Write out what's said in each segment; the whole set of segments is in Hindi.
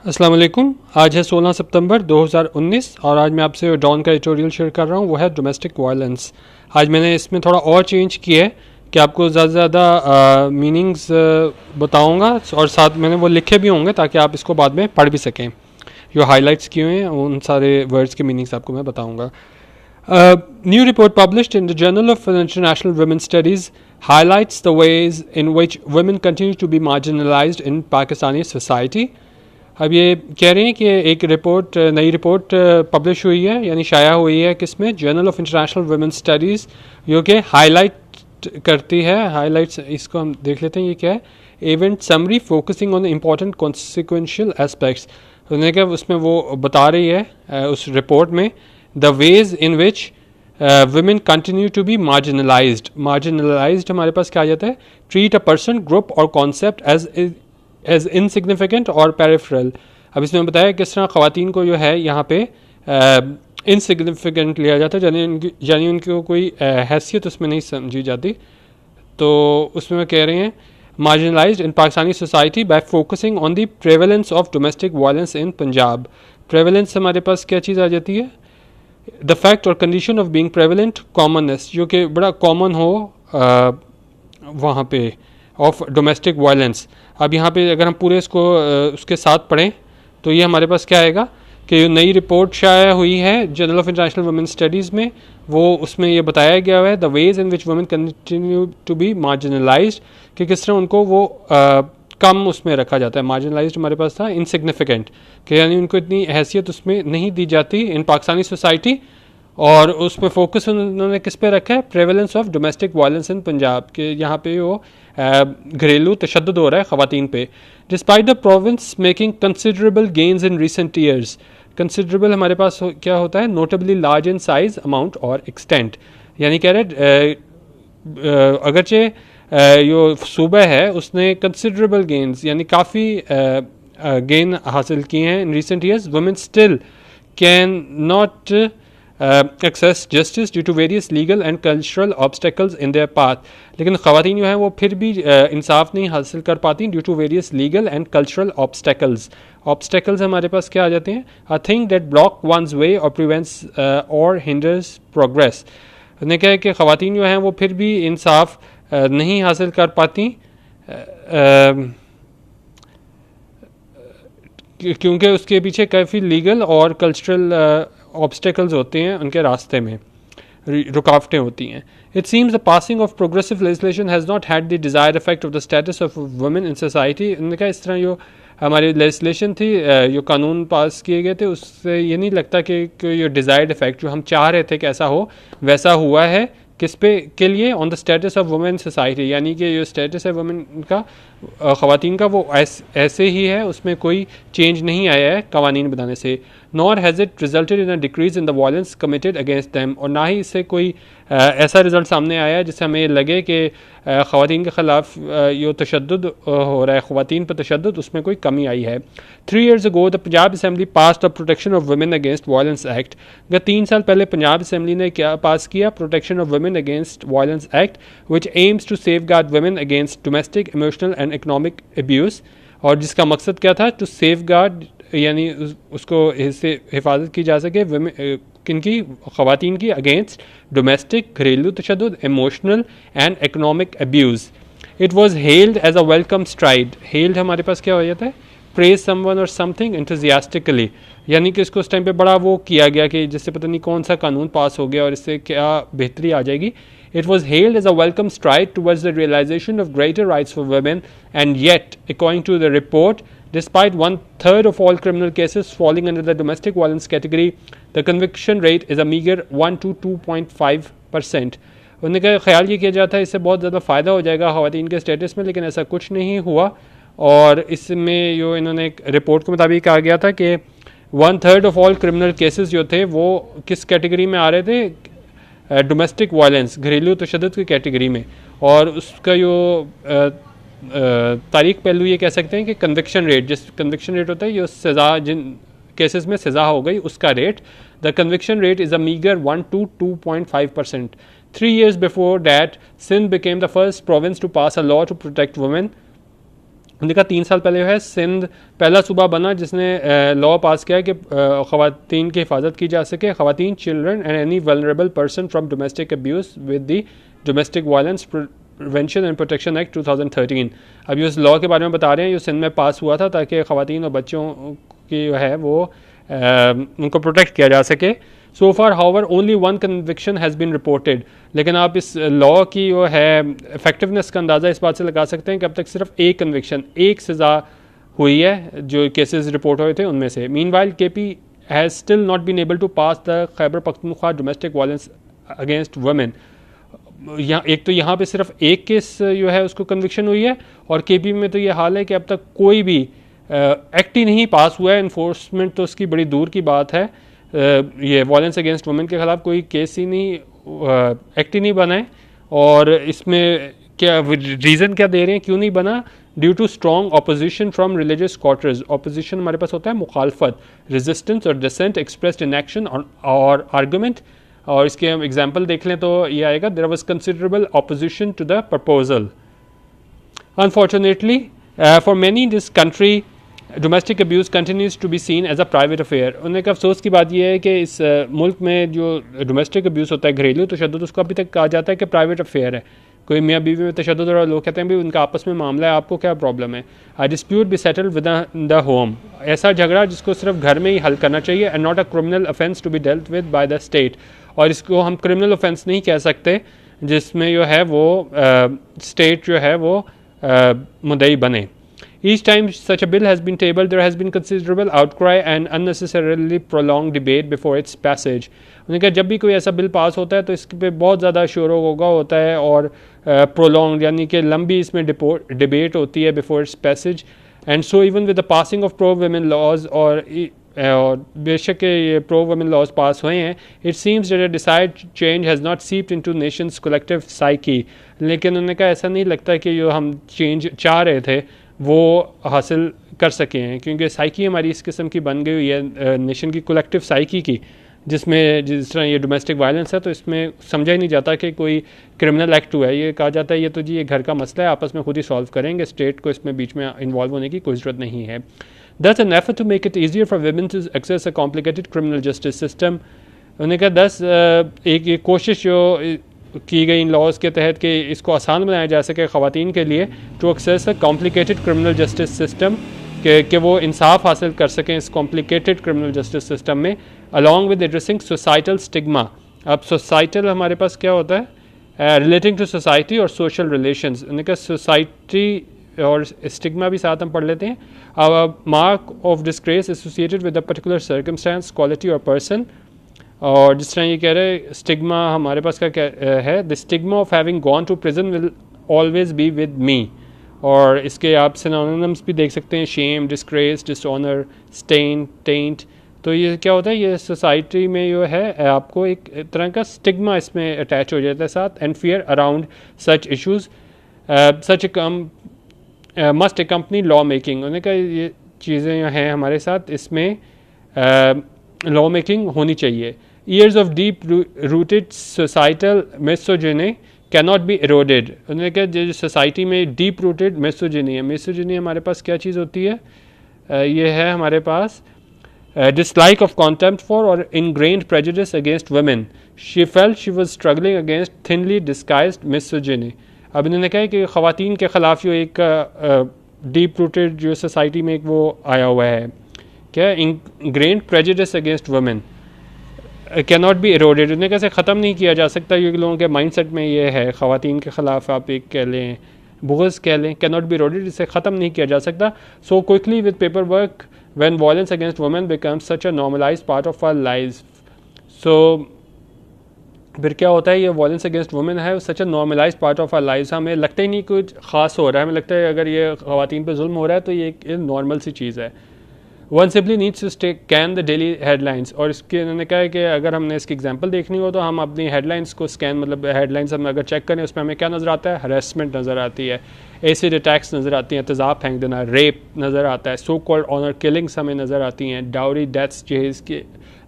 अस्सलाम वालेकुम। आज है 16 सितंबर 2019 और आज मैं आपसे डॉन का एडिटोरियल शेयर कर रहा हूँ, वो है डोमेस्टिक वायलेंस। आज मैंने इसमें थोड़ा और चेंज किया है कि आपको ज़्यादा से ज़्यादा मीनिंग्स बताऊँगा और साथ मैंने वो लिखे भी होंगे ताकि आप इसको बाद में पढ़ भी सकें। जो हाईलाइट्स किए हुए हैं उन सारे वर्ड्स के मीनिंग्स आपको मैं बताऊँगा। New report published in the Journal of International Women's Studies highlights the ways in which women continue to be marginalized in Pakistani society. अब ये कह रहे हैं कि एक रिपोर्ट, नई रिपोर्ट पब्लिश हुई है, यानी शाया हुई है किसमें, journal of international women's studies, जो कि हाईलाइट करती है। हाईलाइट्स इसको हम देख लेते हैं, ये क्या है। Event summary focusing on important consequential aspects, उन्होंने क्या उसमें वो बता रही है उस रिपोर्ट में, the ways in which women continue to be marginalized. Marginalized हमारे पास क्या आ जाता है, treat a person, group और concept as insignificant और peripheral. अब इसमें बताया किस तरह ख़वातीन को जो है यहाँ पे insignificant लिया जाता है, यानी उनकी कोई हैसियत उसमें नहीं समझी जाती। तो उसमें कह रहे हैं marginalized in Pakistani society by focusing on the prevalence of domestic violence in Punjab. prevalence हमारे पास क्या चीज़ आ जाती है, द फैक्ट और condition of being prevalent, commonness, जो कि बड़ा कॉमन हो वहाँ पे, ऑफ डोमेस्टिक वायलेंस। अब यहाँ पे अगर हम पूरे इसको उसके साथ पढ़ें तो ये हमारे पास क्या आएगा कि जो नई रिपोर्ट शाया हुई है journal of international women studies में, वो उसमें ये बताया गया है the ways in which women continue to be marginalised, कि किस तरह उनको वो कम उसमें रखा जाता है। मार्जिनलाइज्ड हमारे पास था इनसिग्निफिकेंट, कि यानी उनको इतनी हैसियत उसमें नहीं दी जाती इन पाकिस्तानी सोसाइटी। और उसमें फोकस उन्होंने किस पे रखा है, prevalence of domestic violence in Punjab, के यहाँ पे वो घरेलू तशद्दुद हो रहा है ख़वातीन पे। Despite the province making considerable gains in recent years, considerable हमारे पास क्या होता है, notably large in size, amount और एक्सटेंट, यानी कह रहे अगरचे जो सूबा है उसने कंसिडरेबल गेन्स यानी काफ़ी गेन हासिल किए हैं in recent years, women still can not access justice due to various legal and cultural obstacles in their path, लेकिन ख़वातीन जो हैं वो फिर भी इंसाफ नहीं हासिल कर पाती due to various legal and cultural obstacles. Obstacles हमारे पास क्या आ जाते हैं, a thing that block one's way और प्रिवेंट्स और हिंडर्स प्रोग्रेस। उन्होंने कहा कि ख़वातीन जो हैं वो फिर भी इंसाफ नहीं हासिल कर पाती क्योंकि उसके पीछे काफ़ी लीगल और कल्चरल ऑब्स्टेकल्स होते हैं, उनके रास्ते में रुकावटें होती हैं। It seems the passing of progressive legislation has not had the desired effect of the status of women in society. उनका इस तरह जो हमारी लेजिस्लेशन थी, जो कानून पास किए गए थे, उससे ये नहीं लगता कि ये डिज़ायर्ड इफेक्ट जो हम चाह रहे थे कि ऐसा हो वैसा हुआ है। किस पे के लिए, on the status of women society, यानी कि जो स्टेटस है वुमेन का, ख़वातीन का, वो ऐसे ही है, उसमें कोई चेंज नहीं आया है कवानीन बनाने से। Nor has it resulted in a decrease in the violence committed against them, और ना ही इससे कोई ऐसा रिजल्ट सामने आया है जिससे हमें ये लगे कि ख़वातीन के ख़िलाफ़ जो तशद्दुद हो रहा है, ख़वातीन पर तशद्दुद, उसमें कोई कमी आई है। 3 years ago the Punjab assembly pass the protection of women against violence act, अगर 3 साल पहले पंजाब असम्बली ने क्या पास किया, protection of women against violence act, which aims to safeguard women against domestic emotional and economic abuse, और जिसका मकसद क्या था, टू सेफ गार्ड, यानी उसको इससे हिफाजत की जा सके किनकी, ख़वातीन की, अगेंस्ट डोमेस्टिक घरेलू तशद्दुद, emotional and economic abuse. It was hailed as a welcome stride, hailed हमारे पास क्या हो जाता है, प्रेज समवन और समथिंग एंथुसियास्टिकली, यानी कि इसको उस टाइम पे बड़ा वो किया गया कि जिससे पता नहीं कौन सा कानून पास हो गया और इससे क्या बेहतरी आ जाएगी। It was hailed as a welcome stride towards the realization of greater rights for women, and yet, according to the report, despite 1/3 of all criminal cases falling under the domestic violence category, the conviction rate is a meager 1 to 2.5%. उन्होंने कहा ख्याल ये किया जाता है इससे बहुत ज़्यादा फ़ायदा हो जाएगा ख़वातीन के स्टेटस में, लेकिन ऐसा कुछ नहीं हुआ। और इसमें जो इन्होंने एक रिपोर्ट के मुताबिक कहा गया था कि 1/3 ऑफ ऑल क्रिमिनल केसेस जो थे वो किस कैटेगरी में आ रहे थे, डोमेस्टिक वायलेंस, घरेलू तशद्दुद की कैटेगरी में। और उसका जो तारीख पहलू ये कह सकते हैं कि कन्विक्शन रेट, जिस कन्विक्शन रेट होता है जो सज़ा, जिन केसेस में सज़ा हो गई उसका rate, the conviction rate is a meagre 1 to 2.5%. 3 years before that, Sindh became the first province to pass a law to protect women उन्होंने कहा 3 साल पहले जो है सिंध पहला सूबा बना जिसने लॉ पास किया कि ख़वातीन की हिफाजत की जा सके, ख़वातीन, children and any vulnerable person from domestic abuse with the domestic violence prevention and protection act 2013। अभी उस लॉ के बारे में बता रहे हैं जो सिंध में पास हुआ था ताकि ख़वातीन और बच्चों की जो है वो उनको प्रोटेक्ट किया जा सके। So far however only one conviction has been reported, लेकिन आप इस लॉ की जो है इफेक्टिवनेस का अंदाज़ा इस बात से लगा सकते हैं कि अब तक सिर्फ एक कन्विक्शन, एक सज़ा हुई है जो केसेस रिपोर्ट हुए थे उनमें से। Meanwhile KP has still not been able to pass the Khyber Pakhtunkhwa domestic violence against women. एक तो यहाँ पे सिर्फ एक केस जो है उसको कन्विक्शन हुई है, और KP में तो ये हाल है कि अब तक कोई भी एक्ट ही नहीं पास हुआ है। इन्फोर्समेंट तो उसकी बड़ी दूर की बात है, ये वायलेंस अगेंस्ट वुमेन के खिलाफ कोई केस ही नहीं, एक्ट ही नहीं बना है। और इसमें क्या रीज़न क्या दे रहे हैं क्यों नहीं बना? Due to strong opposition from religious quarters. Opposition हमारे पास होता है मुखालफत, रेजिस्टेंस और डिसेंट एक्सप्रेस्ड इन एक्शन और आर्गूमेंट। और इसके हम एग्जाम्पल देख लें तो ये आएगा, there was considerable opposition to the proposal. Unfortunately for many in this country domestic abuse continues to be seen as a private affair. उन्हें का अफसोस की बात यह है कि इस मुल्क में जो डोमेस्टिक अब्यूज़ होता है, घरेलू तशद्दुद, उसको अभी तक कहा जाता है कि प्राइवेट अफेयर है। कोई मियाँ बीवी में तशद्दुद और लोग कहते हैं भाई उनका आपस में मामला है, आपको क्या प्रॉब्लम है? I dispute be settled with the home. ऐसा झगड़ा जिसको सिर्फ घर में ही हल करना चाहिए, and not a criminal offence to be dealt with by the state. और इसको हम क्रिमिनल ऑफेंस नहीं कह सकते जिसमें जो है वो स्टेट जो है वो मुद्दई बने। Each time such a bill has been tabled, there has been considerable outcry and unnecessarily prolonged debate before its passage. उन्होंने कहा जब भी कोई ऐसा बिल पास होता है तो इस पे बहुत ज़्यादा शोर होगा होता है और प्रोलॉन्ग यानी कि लंबी इसमें डिबेट होती है before its passage. And so even with the passing of pro women laws, और बेशक ये प्रो वुमेन लॉज पास हुए हैं, it seems that a decided change has not seeped into nation's collective psyche. लेकिन उन्होंने कहा ऐसा नहीं लगता कि जो हम चेंज चाह रहे थे वो हासिल कर सके हैं, क्योंकि साइकी हमारी इस किस्म की बन गई हुई है नेशन की कलेक्टिव साइकी की, जिसमें जिस तरह ये डोमेस्टिक वायलेंस है तो इसमें समझा ही नहीं जाता कि कोई क्रिमिनल एक्ट हुआ है। ये कहा जाता है ये तो जी ये घर का मसला है, आपस में खुद ही सॉल्व करेंगे, स्टेट को इसमें बीच में इन्वॉल्व होने की कोई ज़रूरत नहीं है। Thus, an effort to make it easier for women to access a complicated criminal justice system। उन्होंने कहा 10 एक कोशिश जो की गई इन लॉज के तहत कि इसको आसान बनाया जा सके ख़वातीन के लिए, to access a complicated criminal justice system, कि वो इंसाफ हासिल कर सकें इस कॉम्प्लिकेटेड क्रिमिनल जस्टिस सिस्टम में, along with addressing societal stigma. अब सोसाइटल हमारे पास क्या होता है? रिलेटिंग टू सोसाइटी और सोशल रिलेशंस। उन्होंने कहा सोसाइटी और स्टिग्मा भी साथ हम पढ़ लेते हैं। Mark of disgrace associated with a particular circumstance, quality और पर्सन। और जिस तरह ये कह रहे हैं स्टिग्मा हमारे पास क्या है, the stigma of having gone to prison will always be with me. और इसके आप सिनोनिम्स भी देख सकते हैं, shame, disgrace, dishonour, stain, taint. तो ये क्या होता है, ये सोसाइटी में जो है आपको एक तरह का स्टिग्मा इसमें अटैच हो जाता है साथ, and fear around such issues such must company law making. उन्होंने कहा ये चीज़ें हैं हमारे साथ, इसमें लॉ मेकिंग होनी चाहिए। Years of deep rooted societal misogyny cannot be eroded. उन्होंने कहा जो सोसाइटी में डीप रूटेड मिसोजिनी है, मिसोजिनी हमारे पास क्या चीज़ होती है? ये है हमारे पास dislike of contempt for or ingrained prejudice against women. She felt she was struggling against thinly disguised misogyny. अब इन्होंने कहा कि ख़वातीन के ख़िलाफ़ जो एक डीप रूटेड जो सोसाइटी में एक वो आया हुआ है, क्या ingrained prejudice against women cannot be eroded. उन्हें कैसे ख़त्म नहीं किया जा सकता, क्योंकि लोगों के माइंड सेट में ये है ख़वातीन के ख़िलाफ़ आप एक कह लें बुग़्ज़ कह लें, कैनॉट बी इरोडेड, इसे ख़त्म नहीं किया जा सकता। So quickly with paper work when violence against women becomes such a normalized part of our lives। so फिर क्या होता है, ये वायलेंस अगेंस्ट वुमेन है such a normalised part of our lives. हमें लगता ही नहीं कुछ ख़ास हो रहा है, हमें लगता है अगर ये ख़वातीन पे जुल्म हो रहा है तो ये एक नॉर्मल सी चीज़ है। One simply needs to scan the daily headlines. और इसके उन्होंने कहा है कि अगर हमने इसकी एग्जांपल देखनी हो तो हम अपनी हेडलाइंस को स्कैन, मतलब हेडलाइंस हम अगर चेक करें उसमें हमें क्या नज़र आता है? हरेसमेंट नज़र आती है, एसिड अटैक्स नज़र आती हैं, तेज़ाब फेंक देना, रेप नज़र आता है, सो कॉल्ड ऑनर किलिंग्स हमें नज़र आती हैं, डाउरी डेथ्स, जहेज़ के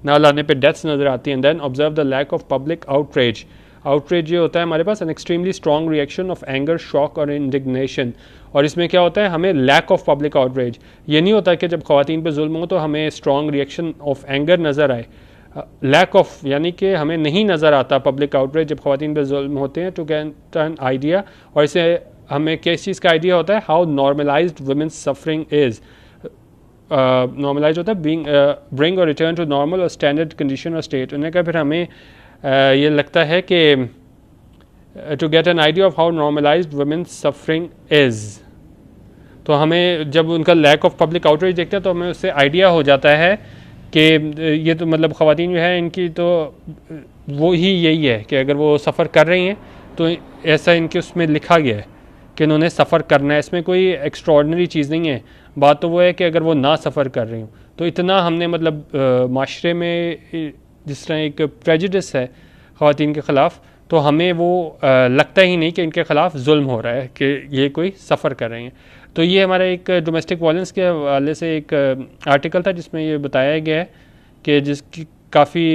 ना लाने पे डेथ्स नज़र आती हैं। Then observe the lack of public outrage. Outrage ये होता है हमारे पास an extremely strong reaction of anger, shock और इंडिग्नेशन। और इसमें क्या होता है, हमें लैक ऑफ पब्लिक आउटरेज, ये नहीं होता कि जब ख़वातीन पे जुल्म हो तो हमें स्ट्रॉन्ग रिएक्शन ऑफ एंगर नज़र आए, लैक ऑफ यानी कि हमें नहीं नज़र आता पब्लिक आउटरेज जब ख़वातीन पे जुल्म होते हैं, टू गेट एन आइडिया। और इसे हमें किस चीज़ का आइडिया होता है, how normalised women's suffering is, normalise होता है बीइंग ब्रिंग और रिटर्न टू नॉर्मल और स्टैंडर्ड कंडीशन और स्टेट। उन्होंने कहा फिर हमें ये लगता है कि to get an idea of how normalised women's suffering is, तो हमें जब उनका लैक ऑफ पब्लिक आउटरीच देखते हैं तो हमें उससे आइडिया हो जाता है कि ये तो मतलब ख़वातीन जो है इनकी तो वो ही यही है कि अगर वो सफ़र कर रही हैं तो ऐसा इनके उसमें लिखा गया है कि इन्होंने सफ़र करना है, इसमें कोई एक्स्ट्रॉर्डनरी चीज़ नहीं है। बात तो वो है कि अगर वो ना सफ़र कर रही हूँ तो इतना हमने मतलब माशरे में जिस तरह एक प्रेजुडिस है ख़वातीन के ख़िलाफ़, तो हमें वो लगता ही नहीं कि इनके ख़िलाफ़ जुल्म हो रहा है कि ये कोई सफ़र कर रहे हैं। तो ये हमारा एक डोमेस्टिक वायलेंस के हवाले से एक आर्टिकल था जिसमें ये बताया गया है कि जिसकी काफ़ी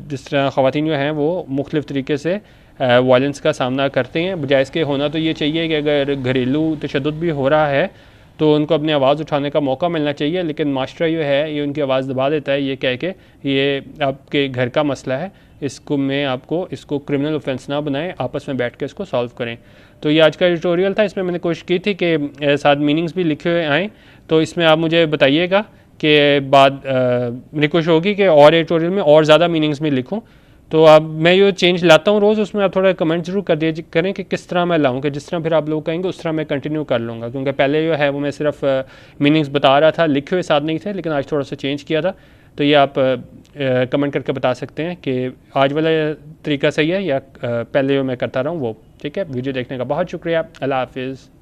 जिस तरह ख़वातीन जो हैं वो मुख्तलिफ़ तरीके से वायलेंस का सामना करते हैं। बजाय इसके होना तो ये चाहिए कि अगर घरेलू तशद्दुद भी हो रहा है तो उनको अपनी आवाज़ उठाने का मौका मिलना चाहिए, लेकिन माशरा जो है ये उनकी आवाज़ दबा देता है, ये कह के ये आपके घर का मसला है, इसको मैं आपको इसको क्रिमिनल ऑफेंस ना बनाएं, आपस में बैठ के इसको सॉल्व करें। तो ये आज का एडिटोरियल था, इसमें मैंने कोशिश की थी कि साथ मीनिंग्स भी लिखे हुए आएँ, तो इसमें आप मुझे बताइएगा कि बाद मेरी कोशिश होगी कि और एडिटोरियल में और ज़्यादा मीनिंग्स में लिखूँ। तो अब मैं ये चेंज लाता हूँ रोज़, उसमें आप थोड़ा कमेंट जरूर कर दिए करें कि किस तरह मैं लाऊँ, कि जिस तरह फिर आप लोग कहेंगे उस तरह मैं कंटिन्यू कर लूँगा, क्योंकि पहले जो है वो मैं सिर्फ मीनिंग्स बता रहा था, लिखे हुए साथ नहीं थे, लेकिन आज थोड़ा सा चेंज किया था। तो ये आप कमेंट करके बता सकते हैं कि आज वाला तरीका सही है या पहले जो मैं करता रहा हूँ वो। ठीक है, वीडियो देखने का बहुत शुक्रिया, अल्लाह हाफिज़।